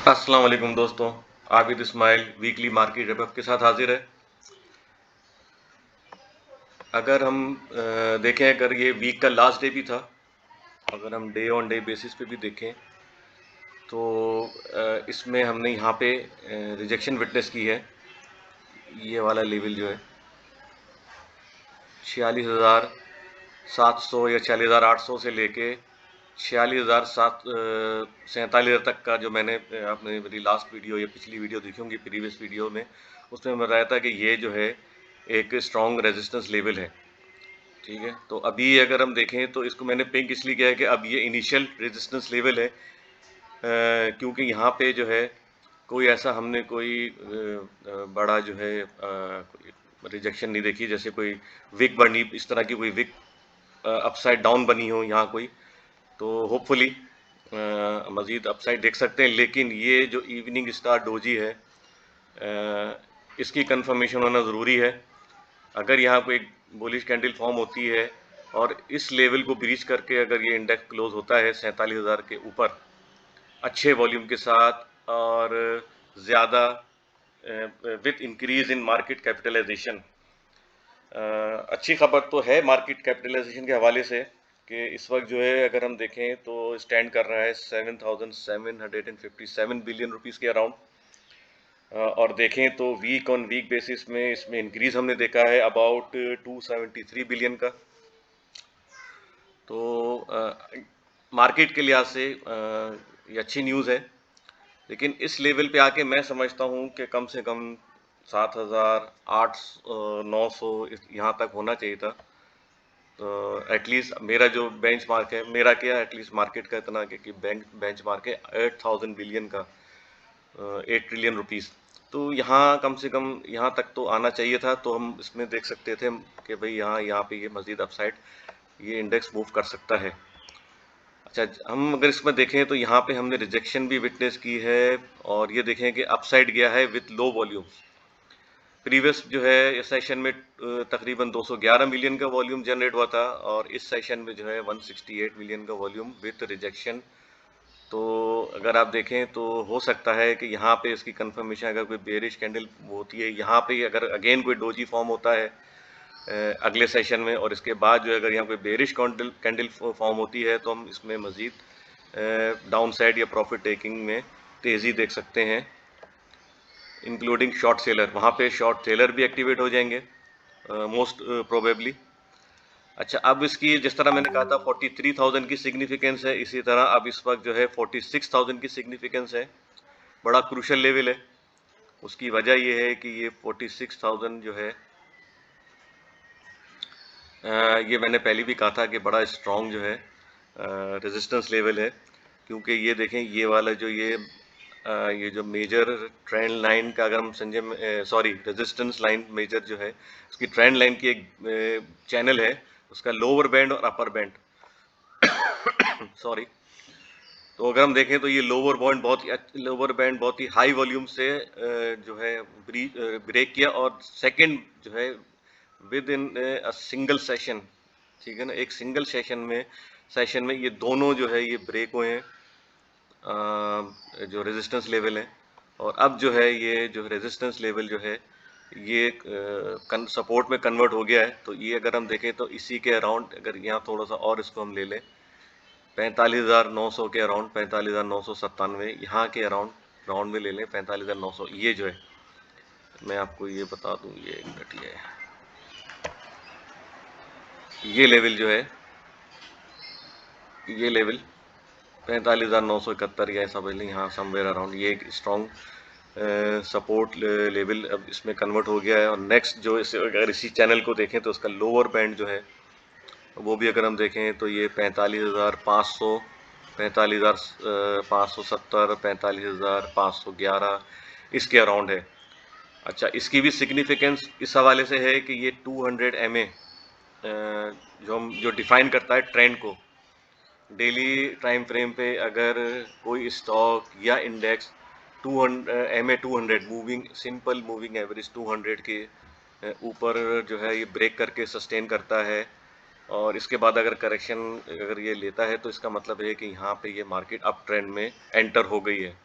अस्सलाम वालेकुम दोस्तों। Abid Ismail weekly market report के साथ हाजिर है। अगर हम देखें, अगर ये वीक का लास्ट डे भी था, अगर हम डे ऑन डे बेसिस पे भी देखें तो इसमें हमने यहाँ पे रिजेक्शन विटनेस की है। ये वाला लेवल जो है 46,700 या 46,800 से लेके 47,000 तक का, जो मैंने आपने मेरी लास्ट वीडियो या पिछली वीडियो देखी होंगी, प्रीवियस वीडियो में, उसमें बताया था कि ये जो है एक स्ट्रॉन्ग रेजिस्टेंस लेवल है। ठीक है, तो अभी अगर हम देखें तो इसको मैंने पिंक इसलिए किया है कि अब ये इनिशियल रेजिस्टेंस लेवल है, क्योंकि यहाँ पे जो है कोई ऐसा हमने कोई बड़ा जो है रिजेक्शन नहीं देखी, जैसे कोई विक बनी, इस तरह की कोई विक अपसाइड डाउन बनी हो यहाँ कोई। तो होपफुली मज़ीद अपसाइड देख सकते हैं, लेकिन ये जो इवनिंग स्टार डोजी है, इसकी कंफर्मेशन होना ज़रूरी है। अगर यहाँ कोई बुलिश कैंडल फॉर्म होती है और इस लेवल को ब्रीच करके अगर ये इंडेक्स क्लोज होता है 47,000 के ऊपर अच्छे वॉल्यूम के साथ और ज़्यादा with increase in market capitalization, अच्छी खबर तो है मार्केट कैपिटलाइजेशन के हवाले से कि इस वक्त जो है अगर हम देखें तो स्टैंड कर रहा है 7,757 बिलियन रुपीस के अराउंड। और देखें तो वीक ऑन वीक बेसिस में इसमें इंक्रीज हमने देखा है अबाउट 273 बिलियन का। तो मार्केट के लिहाज से ये अच्छी न्यूज़ है, लेकिन इस लेवल पे आके मैं समझता हूँ कि कम से कम 7,800-900 यहाँ तक होना चाहिए था। तो एटलीस्ट मेरा जो बेंच मार्क है, मेरा क्या एटलीस्ट मार्केट का इतना कि बेंच मार्क है 8,000 बिलियन का, 8 ट्रिलियन रुपीस। तो यहाँ कम से कम यहाँ तक तो आना चाहिए था, तो हम इसमें देख सकते थे कि भाई यहाँ पे ये मजीद अपसाइड ये इंडेक्स मूव कर सकता है। अच्छा, हम अगर इसमें देखें तो यहाँ पे हमने रिजेक्शन भी विटनेस की है, और ये देखें कि अपसाइड गया है विथ लो वॉल्यूम। प्रीवियस जो है इस सेशन में तकरीबन 211 मिलियन का वॉल्यूम जनरेट हुआ था, और इस सेशन में जो है 168 मिलियन का वॉल्यूम विथ रिजेक्शन। तो अगर आप देखें तो हो सकता है कि यहाँ पे इसकी कंफर्मेशन, अगर कोई बेरिश कैंडल होती है यहाँ पे, अगर अगेन कोई डोजी फॉर्म होता है अगले सेशन में, और इसके बाद जो है अगर यहाँ कोई बेरिश कैंडल कैंडल फॉर्म होती है, तो हम इसमें मज़ीद डाउन साइड या प्रॉफिट टेकिंग में तेज़ी देख सकते हैं, इंक्लूडिंग शॉर्ट सेलर। वहाँ पे शॉर्ट सेलर भी एक्टिवेट हो जाएंगे मोस्ट प्रोबेबली। अच्छा, अब इसकी जिस तरह मैंने कहा था 43,000 की सिग्निफिकेंस है, इसी तरह अब इस वक्त जो है 46,000 की सिग्निफिकेंस है। बड़ा क्रूशल लेवल है। उसकी वजह ये है कि ये 46,000 जो है ये मैंने पहले भी कहा था कि बड़ा स्ट्रॉन्ग जो है रेजिस्टेंस लेवल है, क्योंकि ये देखें ये वाला जो ये जो मेजर ट्रेंड लाइन का, अगर हम समझे, सॉरी, रेजिस्टेंस लाइन मेजर जो है उसकी ट्रेंड लाइन की एक चैनल है, उसका लोअर बैंड और अपर बैंड सॉरी। तो अगर हम देखें तो ये लोअर बैंड बहुत ही हाई वॉल्यूम से जो है ब्रेक किया, और सेकंड जो है with in a single session, ठीक है ना, एक सिंगल सेशन में ये दोनों जो है ये ब्रेक हुए हैं, जो रेजिस्टेंस लेवल है। और अब जो है ये जो रेजिस्टेंस लेवल जो है ये सपोर्ट में कन्वर्ट हो गया है। तो ये अगर हम देखें तो इसी के अराउंड, अगर यहाँ थोड़ा सा और इसको हम ले लें 45,900 के अराउंड, 45,997 यहाँ के अराउंड राउंड में ले लें 45,900, ये जो है मैं आपको ये बता दूं, ये एक मिनट, ये लेवल जो है, ये लेवल 45,971 या ऐसा बोलें, यहाँ समवेयर अराउंड ये एक स्ट्रॉन्ग सपोर्ट लेवल अब इसमें कन्वर्ट हो गया है। और नेक्स्ट जो अगर इसी चैनल को देखें तो उसका लोअर बैंड जो है वो भी अगर हम देखें तो ये 45,500, 45,570, 45,511 इसके अराउंड है। अच्छा, इसकी भी सिग्निफिकेंस इस हवाले से है कि ये 200 MA जो डिफाइन करता है ट्रेंड को, डेली टाइम फ्रेम पे अगर कोई स्टॉक या index 200 moving simple moving average 200 के ऊपर जो है ये ब्रेक करके सस्टेन करता है, और इसके बाद अगर करेक्शन अगर ये लेता है, तो इसका मतलब है कि यहाँ पे ये मार्केट अप ट्रेंड में एंटर हो गई है।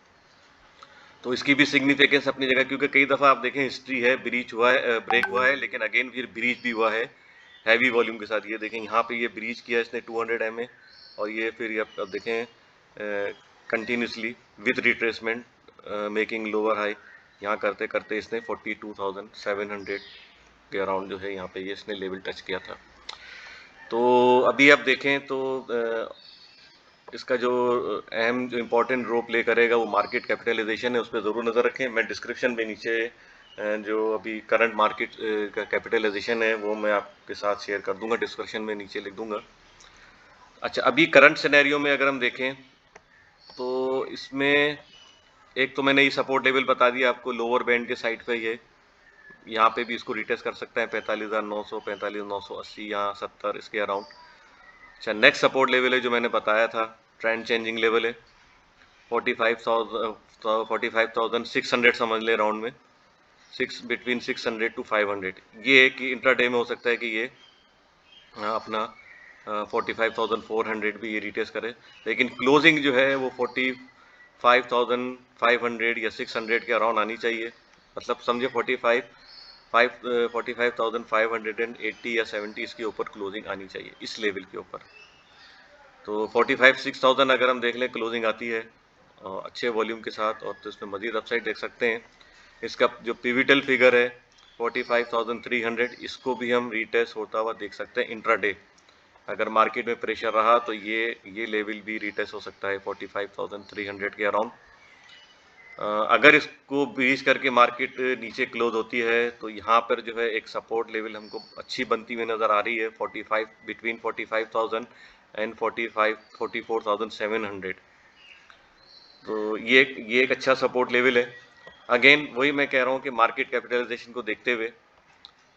तो इसकी भी सिग्निफिकेंस अपनी जगह, क्योंकि कई दफ़ा आप देखें हिस्ट्री है, ब्रीच हुआ है, ब्रेक हुआ है, लेकिन अगेन फिर ब्रीच भी हुआ है हैवी वॉल्यूम के साथ। ये देखें यहाँ पे ये ब्रीच किया इसने 200 MA, और ये फिर अब देखें continuously with retracement making lower high, यहाँ करते करते इसने 42,700 के अराउंड जो है यहाँ पे ये इसने लेवल टच किया था। तो अभी आप देखें तो इसका जो अहम जो इम्पोर्टेंट रोल प्ले करेगा वो मार्केट कैपिटलाइजेशन है, उस पर ज़रूर नज़र रखें। मैं डिस्क्रिप्शन में नीचे जो अभी करंट मार्केट का कैपिटलाइजेशन है वो मैं आपके साथ शेयर कर दूंगा, डिस्क्रिप्शन में नीचे लिख दूंगा। अच्छा, अभी करंट सिनेरियो में अगर हम देखें तो इसमें एक तो मैंने ये सपोर्ट लेवल बता दिया आपको, लोअर बैंड के साइड पे ये यहाँ पे भी इसको रिटेस्ट कर सकता है 45,900, 45,980 या 70 इसके अराउंड। अच्छा, नेक्स्ट सपोर्ट लेवल है जो मैंने बताया था, ट्रेंड चेंजिंग लेवल है 45,600 समझ ले राउंड में, बिटवीन 600 टू 500। ये है कि इंट्राडे में हो सकता है कि ये अपना 45,400 भी ये रिटेस्ट करे, लेकिन क्लोजिंग जो है वो 45,500 या 600 के अराउंड आनी चाहिए। मतलब समझे 45,580 या 70 इसके ऊपर क्लोजिंग आनी चाहिए इस लेवल के ऊपर। तो 45,600 अगर हम देख लें क्लोजिंग आती है अच्छे वॉल्यूम के साथ, और तो इसमें मजीद अपसाइड देख सकते हैं। इसका जो पिविटल फिगर है 45,300, इसको भी हम रीटेस्ट होता हुआ देख सकते हैं इंट्राडे। अगर मार्केट में प्रेशर रहा तो ये लेवल भी रीटेस्ट हो सकता है 45,300 के अराउंड। अगर इसको ब्रीच करके मार्केट नीचे क्लोज होती है तो यहाँ पर जो है एक सपोर्ट लेवल हमको अच्छी बनती हुई नज़र आ रही है 45, बिटवीन 45,000 एंड 44,700। तो ये एक अच्छा सपोर्ट लेवल है। अगेन वही मैं कह रहा हूँ कि मार्केट कैपिटलाइजेशन को देखते हुए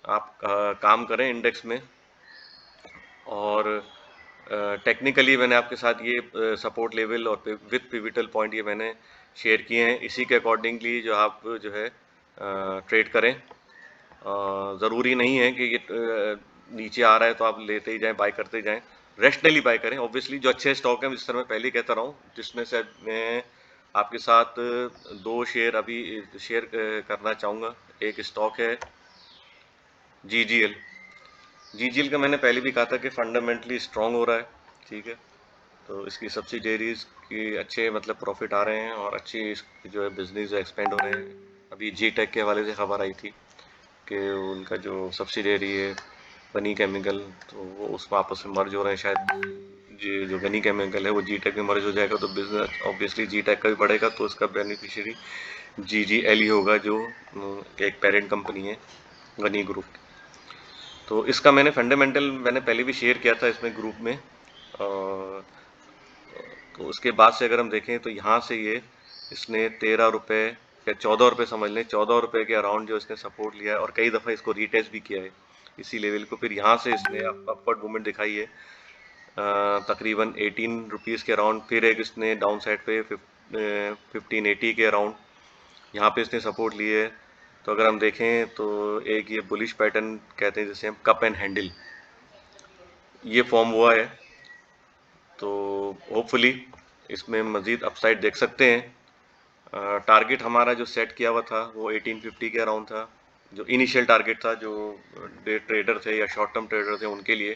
आप काम करें इंडेक्स में, और टेक्निकली मैंने आपके साथ ये सपोर्ट लेवल और विथ पिविटल पॉइंट ये मैंने शेयर किए हैं, इसी के अकॉर्डिंगली जो आप जो है ट्रेड करें। ज़रूरी नहीं है कि ये नीचे आ रहा है तो आप लेते ही जाएं, बाय करते जाएं, रेशनली बाय करें। ऑब्वियसली जो अच्छे स्टॉक हैं, जिस तरह मैं पहले ही कहता रहा हूँ, जिसमें से मैं आपके साथ दो शेयर अभी शेयर करना चाहूँगा। एक स्टॉक है GGL का मैंने पहले भी कहा था कि फंडामेंटली स्ट्रांग हो रहा है, ठीक है। तो इसकी सब्सिडरीज की अच्छे मतलब प्रॉफिट आ रहे हैं, और अच्छी इसकी जो है बिजनेस एक्सपेंड हो रहे हैं। अभी जी टेक के हवाले से खबर आई थी कि उनका जो सब्सिडरी है गनी केमिकल, तो वो उसमें आपस में मर्ज हो रहे हैं शायद। जी, जो गनी केमिकल है वो जी टेक में मर्ज हो जाएगा तो बिजनेस ऑब्वियसली जी टेक का भी बढ़ेगा, तो इसका बेनिफिशियरी GGL ही होगा, जो एक पेरेंट कंपनी है गनी ग्रुप। तो इसका मैंने फंडामेंटल मैंने पहले भी शेयर किया था इसमें ग्रुप में। तो उसके बाद से अगर हम देखें तो यहाँ से ये इसने 13 रुपये या 14 रुपये समझ लें, 14 रुपये के अराउंड जो इसने सपोर्ट लिया है, और कई दफ़ा इसको रीटेस्ट भी किया है इसी लेवल को। फिर यहाँ से इसने अपवर्ड मूवमेंट दिखाई है तकरीबन 18 रुपीज़ के अराउंड। फिर एक इसने डाउन साइड पे 1580 के अराउंड यहाँ पे इसने सपोर्ट लिए है। तो अगर हम देखें तो एक ये बुलिश पैटर्न कहते हैं जिसे हम कप एंड हैंडल, ये फॉर्म हुआ है। तो होपफुली इसमें मज़ीद अपसाइड देख सकते हैं। टारगेट हमारा जो सेट किया हुआ था वो 1850 के अराउंड था, जो इनिशियल टारगेट था जो डे ट्रेडर थे या शॉर्ट टर्म ट्रेडर थे उनके लिए।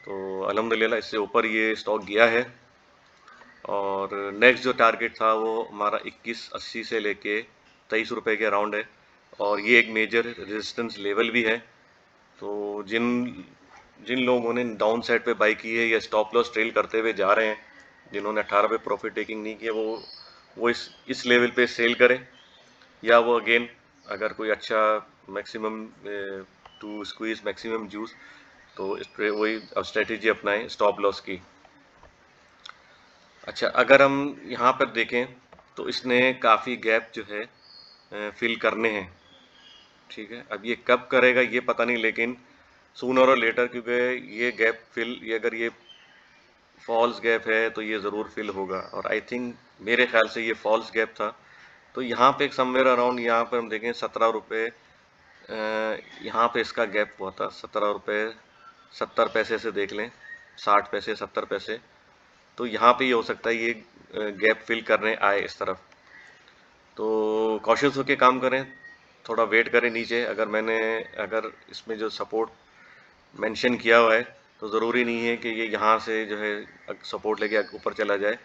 तो अल्हम्दुलिल्लाह इससे ऊपर ये स्टॉक गया है, और नेक्स्ट जो टारगेट था वो हमारा 2180 से लेके 23 रुपये के अराउंड है, और ये एक मेजर रेजिस्टेंस लेवल भी है। तो जिन जिन लोगों ने डाउन साइड पे बाई की है या स्टॉप लॉस ट्रेल करते हुए जा रहे हैं, जिन्होंने 18 पे प्रॉफिट टेकिंग नहीं किया, वो इस लेवल पे सेल करें, या वो अगेन अगर कोई अच्छा maximum to squeeze maximum juice, तो इस पे वही अब स्ट्रेटेजी अपनाएं स्टॉप लॉस की। अच्छा, अगर हम यहाँ पर देखें तो इसने काफ़ी गैप जो है फिल करने हैं, ठीक है। अब ये कब करेगा ये पता नहीं, लेकिन सूनर और लेटर, क्योंकि ये गैप फिल, ये अगर ये फॉल्स गैप है तो ये ज़रूर फिल होगा, और आई थिंक मेरे ख्याल से ये फॉल्स गैप था। तो यहाँ पे एक समवेयर अराउंड यहाँ पर हम देखें 17 रुपये, यहाँ पे इसका गैप हुआ था 17 रुपये 70 पैसे से देख लें, 60 पैसे 70 पैसे। तो यहाँ पे ये हो सकता है ये गैप फिल करने आए इस तरफ। तो कॉशियस होके काम करें, थोड़ा वेट करें नीचे। अगर इसमें जो सपोर्ट मेंशन किया हुआ है तो ज़रूरी नहीं है कि ये यहाँ से जो है सपोर्ट लेके ऊपर चला जाए,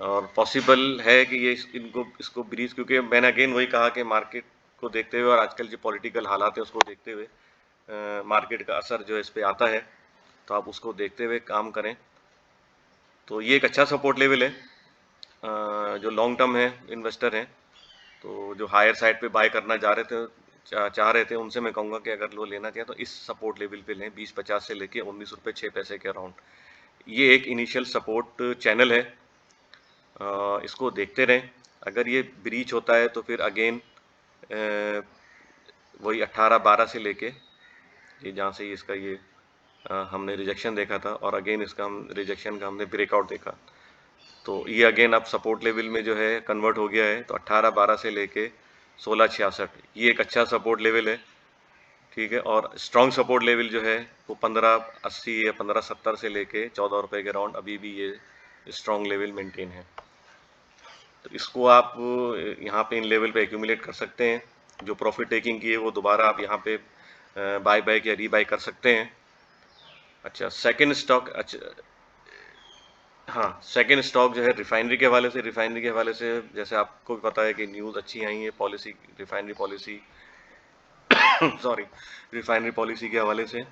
और पॉसिबल है कि ये इनको इसको ब्रीच, क्योंकि मैंने अगेन वही कहा कि मार्केट को देखते हुए और आजकल जो पॉलिटिकल हालात है उसको देखते हुए मार्केट का असर जो है इस पे आता है, तो आप उसको देखते हुए काम करें। तो ये एक अच्छा सपोर्ट लेवल है। जो लॉन्ग टर्म है इन्वेस्टर हैं, तो जो हायर साइड पे बाय करना चाह रहे थे उनसे मैं कहूँगा कि अगर लो लेना चाहें तो इस सपोर्ट लेवल पे लें, 20-50 से लेके 19 रुपये 6 पैसे के अराउंड। ये एक इनिशियल सपोर्ट चैनल है, इसको देखते रहें। अगर ये ब्रीच होता है तो फिर अगेन वही 18-12 से लेके ये जहाँ से इसका ये हमने रिजेक्शन देखा था, और अगेन इसका हम रिजेक्शन का हमने ब्रेकआउट देखा, तो ये अगेन अब सपोर्ट लेवल में जो है कन्वर्ट हो गया है। तो 18-12 से लेके 16-66 ये एक अच्छा सपोर्ट लेवल है, ठीक है। और स्ट्रॉन्ग सपोर्ट लेवल जो है वो 15.80 या 15.70 से लेके 14 रुपये के राउंड अभी भी ये स्ट्रॉन्ग लेवल मेंटेन है। तो इसको आप यहाँ पे इन लेवल पे एक्यूमुलेट कर सकते हैं। जो प्रॉफिट टेकिंग की है वो दोबारा आप यहाँ पे बाय बाय या रीबाय कर सकते हैं। अच्छा, सेकंड स्टॉक, अच्छा हाँ, सेकंड स्टॉक जो है रिफाइनरी के हवाले से जैसे आपको भी पता है कि न्यूज़ अच्छी आई है policy, refinery policy sorry, refinery policy के हवाले से,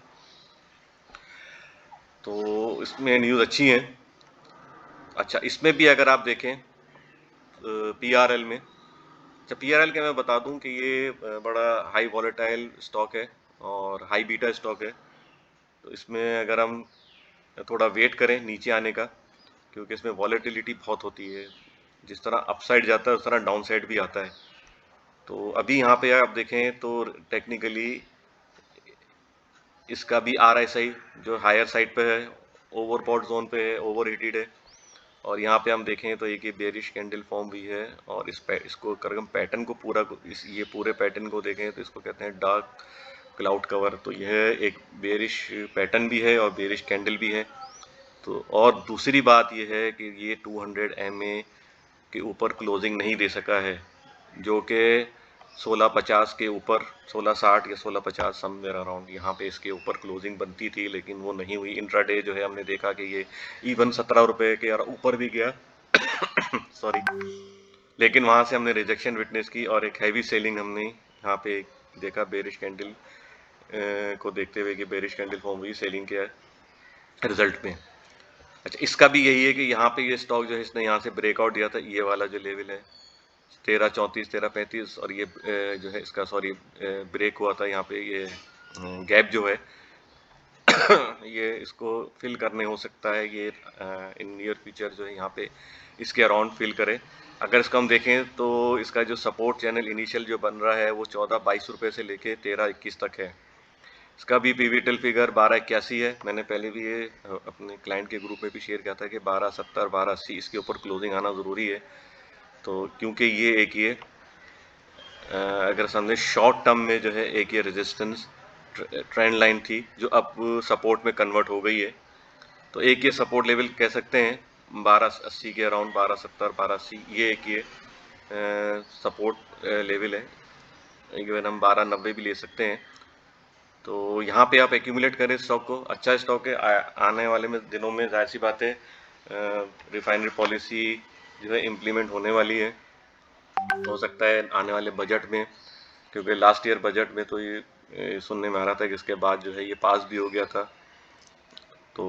तो इसमें न्यूज़ अच्छी है। अच्छा, इसमें भी अगर आप देखें पीआरएल में, अच्छा पीआरएल के मैं बता दूं कि ये बड़ा हाई वॉलेटाइल स्टॉक है और हाई बीटा स्टॉक है। तो इसमें अगर हम थोड़ा वेट करें नीचे आने का, क्योंकि इसमें वॉलेटिलिटी बहुत होती है, जिस तरह अपसाइड जाता है उस तरह डाउन साइड भी आता है। तो अभी यहाँ पे आप देखें तो टेक्निकली इसका भी RSI जो हायर साइड पे है, ओवरबॉट जोन पे है, ओवर हीटेड है। और यहाँ पे हम देखें तो एक ये बेरिश कैंडल फॉर्म भी है, और इसको अगर हम पैटर्न को ये पूरे पैटर्न को देखें तो इसको कहते हैं डार्क क्लाउड कवर। तो यह एक बेरिश पैटर्न भी है और बेरिश कैंडल भी है। तो और दूसरी बात यह है कि ये 200 MA के ऊपर क्लोजिंग नहीं दे सका है, जो कि 1650 के ऊपर, 1660 या 1650 समवेयर अराउंड यहाँ पे इसके ऊपर क्लोजिंग बनती थी, लेकिन वो नहीं हुई। इंट्राडे जो है हमने देखा कि ये इवन 17 रुपये के ऊपर भी गया सॉरी, लेकिन वहाँ से हमने रिजेक्शन विटनेस की और एक हैवी सेलिंग हमने यहाँ पे देखा बेरिश कैंडल को देखते हुए कि बेरिश कैंडल फॉर्म हुई सेलिंग के रिजल्ट में। अच्छा, इसका भी यही है कि यहाँ पे ये स्टॉक जो है इसने यहाँ से ब्रेकआउट दिया था, ये वाला जो लेवल है 1334 1335, और ये जो है इसका सॉरी ब्रेक हुआ था यहाँ पे, ये गैप जो है ये इसको फिल करने हो सकता है ये इन नियर फ्यूचर जो है यहाँ पे इसके अराउंड फिल करे। अगर इसका हम देखें तो इसका जो सपोर्ट चैनल इनिशियल जो बन रहा है वो 14-22 रुपये से लेके 13-21 तक है। इसका भी पीवीटल फिगर 1281 है। मैंने पहले भी ये अपने क्लाइंट के ग्रुप में भी शेयर किया था कि 1270 1280 इसके ऊपर क्लोजिंग आना ज़रूरी है। तो क्योंकि ये अगर समझे शॉर्ट टर्म में जो है एक ये रेजिस्टेंस ट्रेंड लाइन थी जो अब सपोर्ट में कन्वर्ट हो गई है। तो एक ये सपोर्ट लेवल कह सकते हैं 1280 के अराउंड, 1270 1280 ये एक ये सपोर्ट लेवल है। इवन हम 1290 भी ले सकते हैं। तो यहाँ पे आप एक्यूमुलेट करें स्टॉक को, अच्छा स्टॉक है। आने वाले में दिनों में जाहिर सी बात है रिफाइनरी पॉलिसी जो है इम्प्लीमेंट होने वाली है। हो सकता है आने वाले बजट में, क्योंकि लास्ट ईयर बजट में तो ये सुनने में आ रहा था कि इसके बाद जो है ये पास भी हो गया था। तो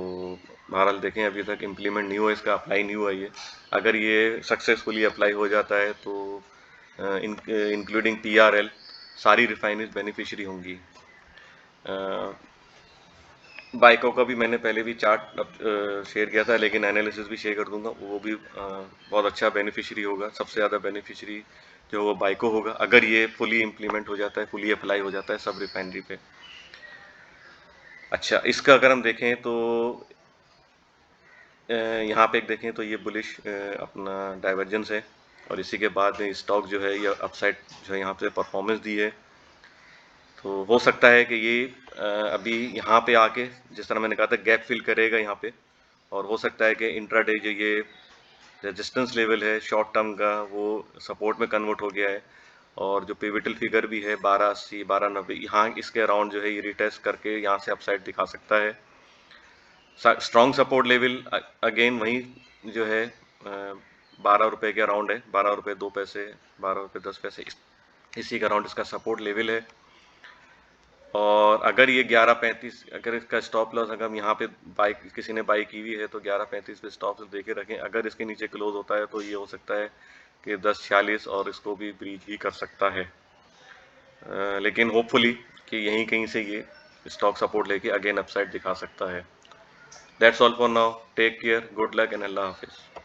बहरहाल देखें, अभी तक इम्प्लीमेंट नहीं हुआ, इसका अप्लाई नहीं हुआ ये। अगर ये सक्सेसफुली अप्लाई हो जाता है तो इंक्लूडिंग पीआरएल सारी रिफाइनरीज बेनिफिशियरी होंगी। बाइकों का भी मैंने पहले भी चार्ट शेयर किया था, लेकिन एनालिसिस भी शेयर कर दूंगा, वो भी बहुत अच्छा बेनिफिशियरी होगा। सबसे ज़्यादा बेनिफिशियरी जो वो बाइको होगा अगर ये फुली इम्प्लीमेंट हो जाता है, फुली अप्लाई हो जाता है सब रिफाइनरी पे। अच्छा, इसका अगर हम देखें तो यहाँ पे एक देखें तो ये बुलिश अपना डाइवर्जेंस है, और इसी के बाद स्टॉक जो है ये अपसाइड जो है यहाँ पे परफॉर्मेंस दी है। तो हो सकता है कि ये अभी यहाँ पे आके जिस तरह मैंने कहा था गैप फिल करेगा यहाँ पे, और हो सकता है कि इंट्राडे जो ये रेजिस्टेंस लेवल है शॉर्ट टर्म का वो सपोर्ट में कन्वर्ट हो गया है, और जो पिवटल फिगर भी है 1280 1290 यहाँ इसके अराउंड जो है ये रिटेस्ट करके यहाँ से अपसाइड दिखा सकता है। स्ट्रॉन्ग सपोर्ट लेवल अगेन वही जो है 12 रुपये के अराउंड है, 12 रुपये 2 पैसे, 12 रुपये 10 पैसे, इसी का अराउंड इसका सपोर्ट लेवल है। और अगर ये 11.35 अगर इसका स्टॉप लॉस अगर हम यहाँ पे बाई किसी ने बाई की हुई है तो 11.35 पे स्टॉप लॉस देके रखें। अगर इसके नीचे क्लोज होता है तो ये हो सकता है कि 10.46 और इसको भी ब्रीच ही कर सकता है। लेकिन होपफुली कि यहीं कहीं से ये स्टॉक सपोर्ट लेके अगेन अपसाइड दिखा सकता है। That's all for now, take care, good luck and अल्लाह हाफिज़।